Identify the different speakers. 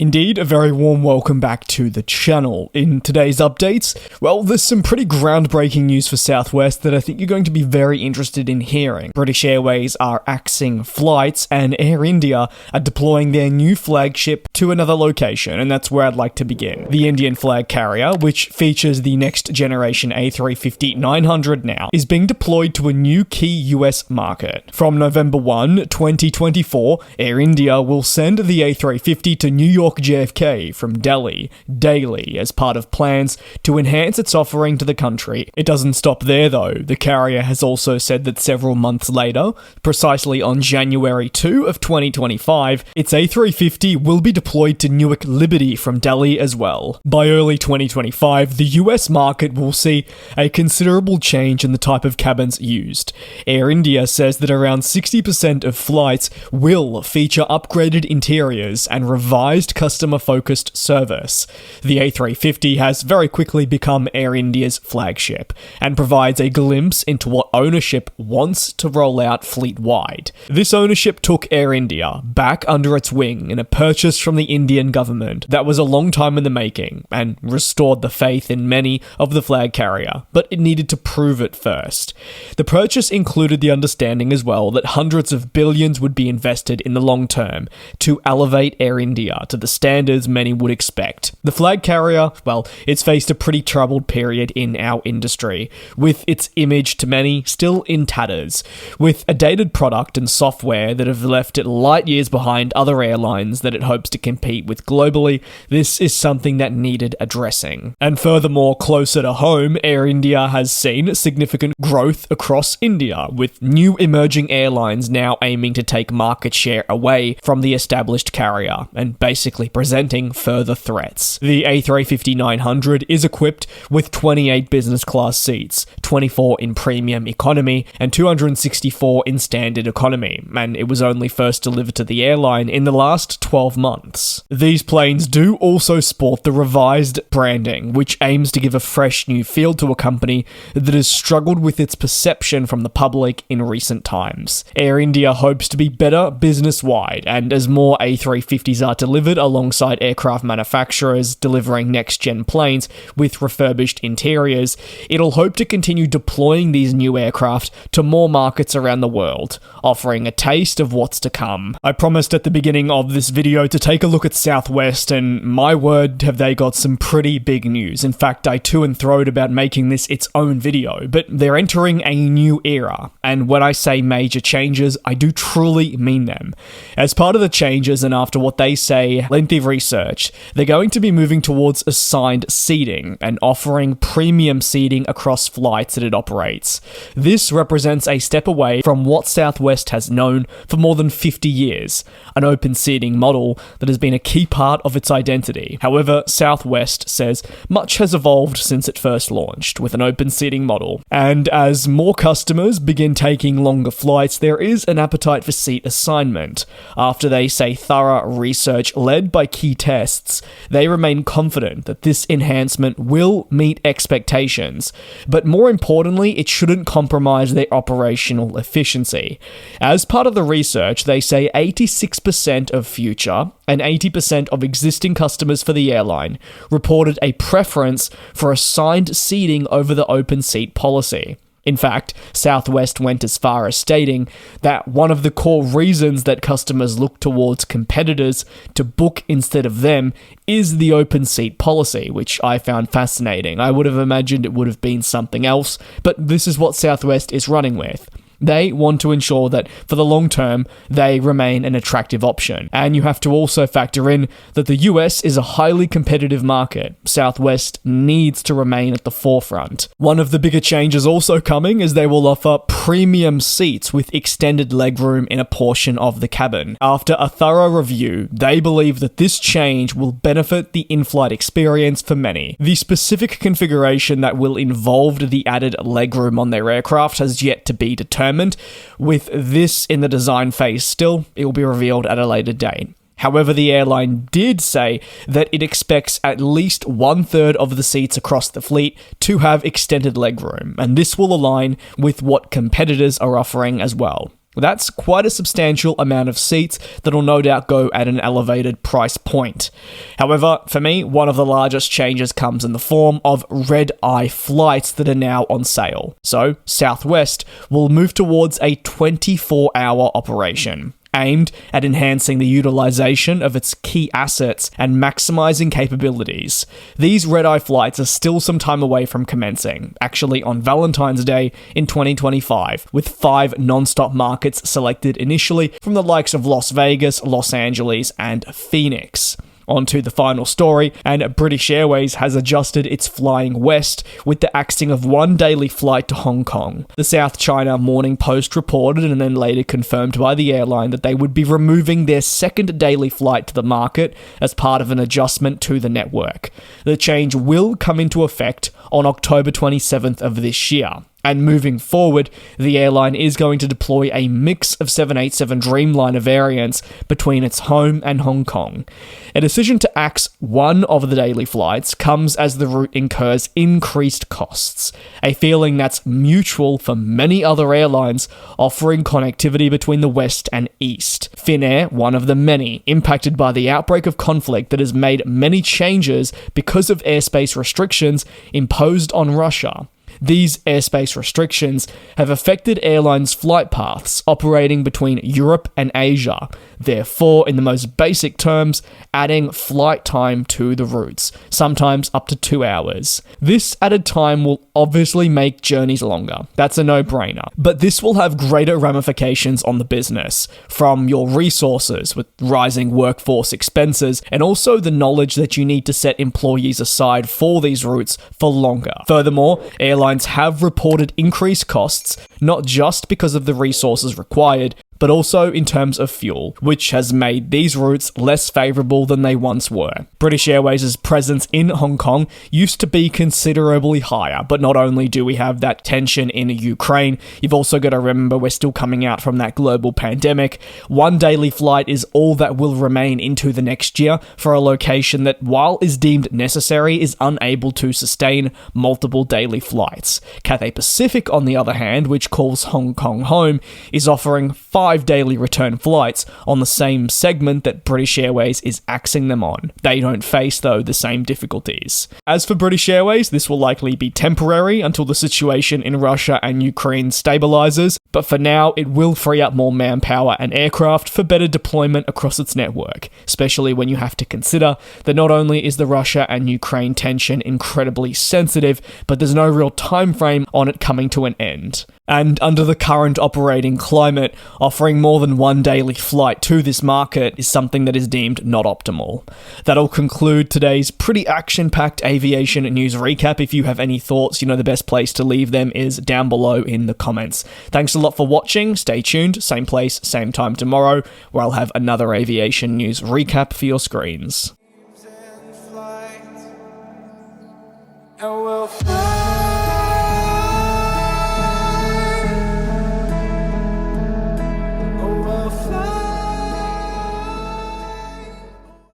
Speaker 1: Indeed, a very warm welcome back to the channel. In today's updates, well, there's some pretty groundbreaking news for Southwest that I think you're going to be very interested in hearing. British Airways are axing flights, and Air India are deploying their new flagship to another location, and that's where I'd like to begin. The Indian flag carrier, which features the next generation A350-900 now, is being deployed to a new key US market. From November 1, 2024, Air India will send the A350 to New York JFK from Delhi daily as part of plans to enhance its offering to the country. It doesn't stop there though. The carrier has also said that several months later, precisely on January 2 of 2025, its A350 will be deployed to Newark Liberty from Delhi as well. By early 2025, the US market will see a considerable change in the type of cabins used. Air India says that around 60% of flights will feature upgraded interiors and revised customer-focused service. The A350 has very quickly become Air India's flagship and provides a glimpse into what ownership wants to roll out fleet-wide. This ownership took Air India back under its wing in a purchase from the Indian government that was a long time in the making and restored the faith in many of the flag carrier, but it needed to prove it first. The purchase included the understanding as well that hundreds of billions would be invested in the long term to elevate Air India to the standards many would expect. The flag carrier, well, it's faced a pretty troubled period in our industry, with its image to many still in tatters, with a dated product and software that have left it light years behind other airlines that it hopes to compete with globally. This is something that needed addressing. And furthermore, closer to home, Air India has seen significant growth across India, with new emerging airlines now aiming to take market share away from the established carrier, and basically presenting further threats. The A350-900 is equipped with 28 business class seats, 24 in premium economy, and 264 in standard economy, and it was only first delivered to the airline in the last 12 months. These planes do also sport the revised branding, which aims to give a fresh new feel to a company that has struggled with its perception from the public in recent times. Air India hopes to be better business-wide, and as more A350s are delivered alongside aircraft manufacturers delivering next-gen planes with refurbished interiors, it'll hope to continue deploying these new aircraft to more markets around the world, offering a taste of what's to come. I promised at the beginning of this video to take a look at Southwest, and my word, have they got some pretty big news. In fact, I to and froed about making this its own video, but they're entering a new era, and when I say major changes, I do truly mean them. As part of the changes, and after what they say, lengthy research, they're going to be moving towards assigned seating and offering premium seating across flights that it operates. This represents a step away from what Southwest has known for more than 50 years, an open seating model that has been a key part of its identity. However, Southwest says much has evolved since it first launched with an open seating model, and as more customers begin taking longer flights, there is an appetite for seat assignment. After they say thorough research led by key tests, they remain confident that this enhancement will meet expectations, but more importantly, it shouldn't compromise their operational efficiency. As part of the research, they say 86% of future and 80% of existing customers for the airline reported a preference for assigned seating over the open seat policy. In fact, Southwest went as far as stating that one of the core reasons that customers look towards competitors to book instead of them is the open seat policy, which I found fascinating. I would have imagined it would have been something else, but this is what Southwest is running with. They want to ensure that for the long term, they remain an attractive option. And you have to also factor in that the US is a highly competitive market. Southwest needs to remain at the forefront. One of the bigger changes also coming is they will offer premium seats with extended legroom in a portion of the cabin. After a thorough review, they believe that this change will benefit the in-flight experience for many. The specific configuration that will involve the added legroom on their aircraft has yet to be determined. With this in the design phase still, it will be revealed at a later date. However, the airline did say that it expects at least 1/3 of the seats across the fleet to have extended legroom, and this will align with what competitors are offering as well. Well, that's quite a substantial amount of seats that'll no doubt go at an elevated price point. However, for me, one of the largest changes comes in the form of red-eye flights that are now on sale. So, Southwest will move towards a 24-hour operation, aimed at enhancing the utilization of its key assets and maximizing capabilities. These red-eye flights are still some time away from commencing, actually on Valentine's Day in 2025, with 5 non-stop markets selected initially from the likes of Las Vegas, Los Angeles, and Phoenix. On to the final story, and British Airways has adjusted its flying west with the axing of one daily flight to Hong Kong. The South China Morning Post reported and then later confirmed by the airline that they would be removing their second daily flight to the market as part of an adjustment to the network. The change will come into effect on October 27th of this year. And moving forward, the airline is going to deploy a mix of 787 Dreamliner variants between its home and Hong Kong. A decision to axe one of the daily flights comes as the route incurs increased costs, a feeling that's mutual for many other airlines offering connectivity between the West and East. Finnair, one of the many impacted by the outbreak of conflict that has made many changes because of airspace restrictions imposed on Russia. These airspace restrictions have affected airlines' flight paths operating between Europe and Asia, therefore, in the most basic terms, adding flight time to the routes, sometimes up to 2 hours. This added time will obviously make journeys longer. That's a no-brainer. But this will have greater ramifications on the business, from your resources with rising workforce expenses, and also the knowledge that you need to set employees aside for these routes for longer. Furthermore, airlines have reported increased costs, not just because of the resources required, but also in terms of fuel, which has made these routes less favourable than they once were. British Airways' presence in Hong Kong used to be considerably higher, but not only do we have that tension in Ukraine, you've also got to remember we're still coming out from that global pandemic. One daily flight is all that will remain into the next year for a location that, while is deemed necessary, is unable to sustain multiple daily flights. Cathay Pacific, on the other hand, which calls Hong Kong home, is offering 5 daily return flights on the same segment that British Airways is axing them on. They don't face, though, the same difficulties. As for British Airways, this will likely be temporary until the situation in Russia and Ukraine stabilizes, but for now, it will free up more manpower and aircraft for better deployment across its network, especially when you have to consider that not only is the Russia and Ukraine tension incredibly sensitive, but there's no real time frame on it coming to an end. And under the current operating climate, offering more than one daily flight to this market is something that is deemed not optimal. That'll conclude today's pretty action-packed aviation news recap. If you have any thoughts, the best place to leave them is down below in the comments. Thanks a lot for watching. Stay tuned, same place, same time tomorrow, where I'll have another aviation news recap for your screens.
Speaker 2: And we'll fly.